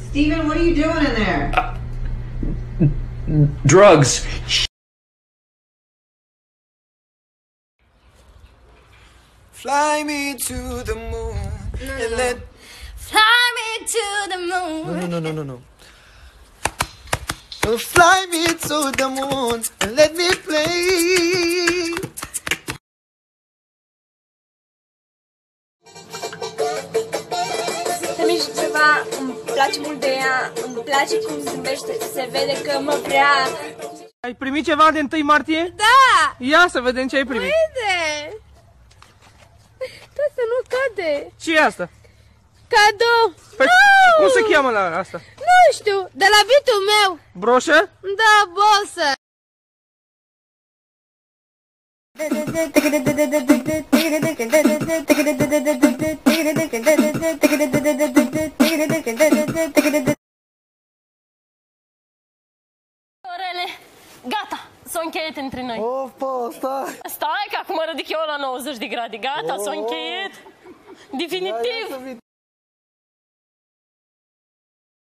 Steven, what are you doing in there? Drugs. Fly me to the moon and let... Fly me to the moon. No. So fly me to the moon and let me play. Să mișc ceva, îmi place mult de ea, îmi place cum zâmbește, se vede că mă vrea. Ai primit ceva de 1 martie? Da! Ia să vedem ce ai primit. Uite! Asta nu cade. Ce e asta? Cadou! Păi, Nu! cum se cheamă la asta? Nu știu, de la bitul meu. Broșă? Da, bosă. Orele, gata, s-o încheiet între noi. Opa, stai! Stai că acum ridic eu la 90 de grade, gata, s-o încheiet. Definitiv.